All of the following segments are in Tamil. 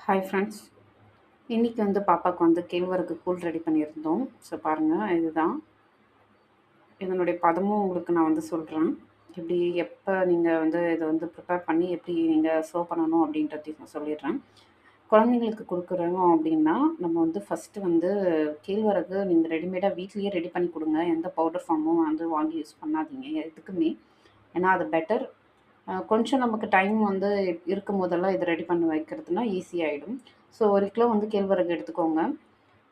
Hi friends. இன்றைக்கி வந்து பாப்பாவுக்கு வந்து கேழ்வரகு கூழ் ரெடி பண்ணியிருந்தோம். ஸோ பாருங்கள், இதுதான். இதனுடைய பதமும் உங்களுக்கு நான் வந்து சொல்கிறேன். எப்படி எப்போ நீங்கள் வந்து இதை வந்து ப்ரிப்பேர் பண்ணி எப்படி நீங்கள் சர்வ் பண்ணணும் அப்படின்றதையும் நான் சொல்லிடுறேன். குழந்தைங்களுக்கு கொடுக்குறோம் அப்படின்னா நம்ம வந்து ஃபஸ்ட்டு வந்து கேழ்வரகு நீங்கள் ரெடிமேடாக வீட்லேயே ரெடி பண்ணி கொடுங்க. எந்த பவுடர் ஃபார்மும் வந்து வாங்கி யூஸ் பண்ணாதீங்க எதுக்குமே. ஏன்னா அது பெட்டர். கொஞ்சம் நமக்கு டைம் வந்து இருக்கும் போதெல்லாம் இதை ரெடி பண்ணி வைக்கிறதுனா ஈஸியாகிடும். ஸோ 1 கிலோ வந்து கேழ்வரகு எடுத்துக்கோங்க.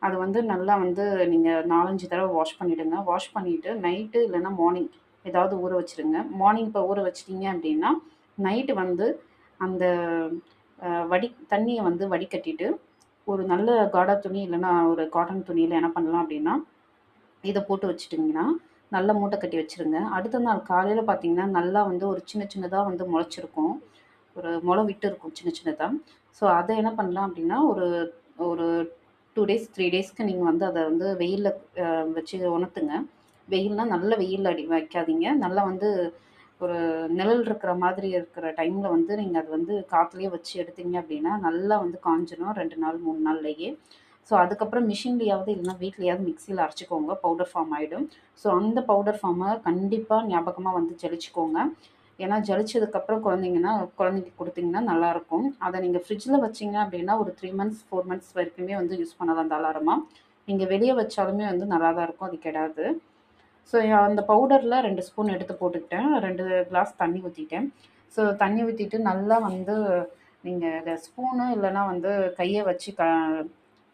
அது வந்து நல்லா வந்து நீங்கள் 4, 5 தடவை வாஷ் பண்ணிவிடுங்க. வாஷ் பண்ணிவிட்டு நைட்டு இல்லைன்னா மார்னிங் ஏதாவது ஊற வச்சுருங்க. மார்னிங் இப்போ ஊற வச்சிட்டிங்க அப்படின்னா நைட்டு வந்து அந்த தண்ணியை வந்து வடிகட்டிட்டு ஒரு நல்ல காடா துணி இல்லைன்னா ஒரு காட்டன் துணியில் என்ன பண்ணலாம் அப்படின்னா இதை போட்டு வச்சுட்டிங்கன்னா நல்லா மூட்டை கட்டி வச்சுருங்க. அடுத்த நாள் காலையில் பார்த்தீங்கன்னா நல்லா வந்து ஒரு சின்ன சின்னதாக வந்து முளைச்சிருக்கும். ஒரு முளை விட்டு இருக்கும் சின்ன சின்னதா. ஸோ அதை என்ன பண்ணலாம் அப்படின்னா ஒரு ஒரு 2 டேஸ் 3 டேஸ்க்கு நீங்கள் வந்து அதை வந்து வெயிலில் வச்சு உணர்த்துங்க. வெயில்னா நல்ல வெயில்ல வைக்காதீங்க. நல்லா வந்து ஒரு நிழல் இருக்கிற மாதிரி இருக்கிற டைமில் வந்து நீங்கள் அது வந்து காற்றுலயே வச்சு எடுத்தீங்க அப்படின்னா நல்லா வந்து காஞ்சிரும் 2 நாள் 3 நாள்லயே. ஸோ அதுக்கப்புறம் மிஷின்லேயாவது இல்லைன்னா வீட்லேயாவது மிக்சியில் அரைச்சிக்கோங்க. பவுடர் ஃபார்ம் ஆகிடும். ஸோ அந்த பவுடர் ஃபார்மை கண்டிப்பாக ஞாபகமாக வந்து ஜலிச்சுக்கோங்க. ஏன்னா ஜலிச்சதுக்கப்புறம் குழந்தைக்கு கொடுத்தீங்கன்னா நல்லாயிருக்கும். அதை நீங்கள் ஃப்ரிட்ஜில் வச்சிங்க அப்படின்னா ஒரு 3 மந்த்ஸ் 4 மந்த்ஸ் வரைக்குமே வந்து யூஸ் பண்ணலாம் தாராளமாக. நீங்கள் வெளியே வச்சாலுமே வந்து நல்லா தான் இருக்கும். அது கெடாது. ஸோ அந்த பவுடரில் 2 ஸ்பூன் எடுத்து போட்டுக்கிட்டேன். 2 கிளாஸ் தண்ணி ஊற்றிட்டேன். ஸோ தண்ணி ஊற்றிட்டு நல்லா வந்து நீங்கள் இதை ஸ்பூனு இல்லைன்னா வந்து கையை வச்சு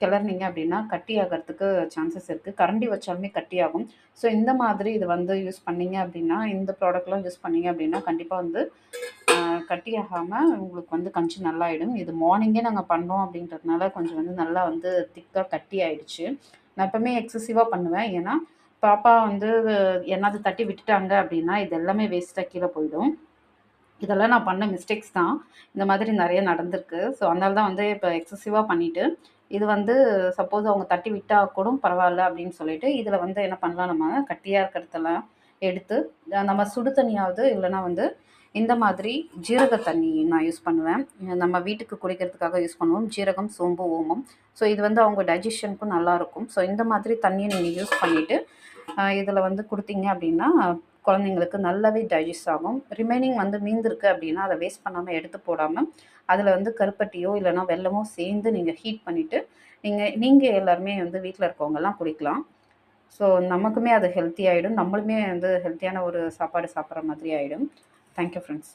கிளறினீங்க அப்படின்னா கட்டி ஆகிறதுக்கு சான்சஸ் இருக்குது. கரண்டி வச்சாலுமே கட்டியாகும். ஸோ இந்த மாதிரி இது வந்து யூஸ் பண்ணீங்க அப்படின்னா இந்த ப்ராடக்ட்லாம் யூஸ் பண்ணீங்க அப்படின்னா கண்டிப்பாக வந்து கட்டியாகாமல் உங்களுக்கு வந்து கஞ்சி நல்லாயிடும். இது மார்னிங்கே நாங்கள் பண்ணோம் அப்படின்றதுனால கொஞ்சம் வந்து நல்லா வந்து திக்காக கட்டி ஆயிடுச்சு. நான் எப்பவுமே எக்ஸசிவாக பண்ணுவேன். ஏன்னா பாப்பா வந்து என்னாவது தட்டி விட்டுட்டாங்க அப்படின்னா இது எல்லாமே வேஸ்ட்டாக கீழே போயிடும். இதெல்லாம் நான் பண்ண மிஸ்டேக்ஸ் தான். இந்த மாதிரி நிறைய நடந்திருக்கு. ஸோ அதனால தான் வந்து இப்போ எக்ஸசிவாக பண்ணிவிட்டு இது வந்து சப்போஸ் அவங்க தட்டி விட்டா கூட பரவாயில்ல அப்படின்னு சொல்லிட்டு இதில் வந்து என்ன பண்ணலாம், நம்ம கட்டியாக இருக்கிறதெல்லாம் எடுத்து நம்ம சுடு தண்ணியாவது இல்லைன்னா வந்து இந்த மாதிரி ஜீரக தண்ணி நான் யூஸ் பண்ணுவேன். நம்ம வீட்டுக்கு குடிக்கிறதுக்காக யூஸ் பண்ணுவோம். ஜீரகம், சோம்பு, ஓமம். ஸோ இது வந்து அவங்க டைஜஷனுக்கும் நல்லாயிருக்கும். ஸோ இந்த மாதிரி தண்ணியை நீங்கள் யூஸ் பண்ணிவிட்டு இதில் வந்து கொடுத்தீங்க அப்படின்னா குழந்தைங்களுக்கு நல்லாவே டைஜஸ்ட் ஆகும். ரிமைனிங் வந்து மீந்திருக்கு அப்படின்னா அதை வேஸ்ட் பண்ணாமல் எடுத்து போடாமல் அதில் வந்து கருப்பட்டியோ இல்லைன்னா வெல்லமோ சேர்ந்து நீங்கள் ஹீட் பண்ணிவிட்டு நீங்கள் எல்லாருமே வந்து வீட்டில் இருக்கவங்கெல்லாம் குடிக்கலாம். ஸோ நமக்குமே அது ஹெல்த்தி ஆகிடும். நம்மளுமே வந்து ஹெல்த்தியான ஒரு சாப்பாடு சாப்பிட்ற மாதிரி ஆகிடும். Thank you friends.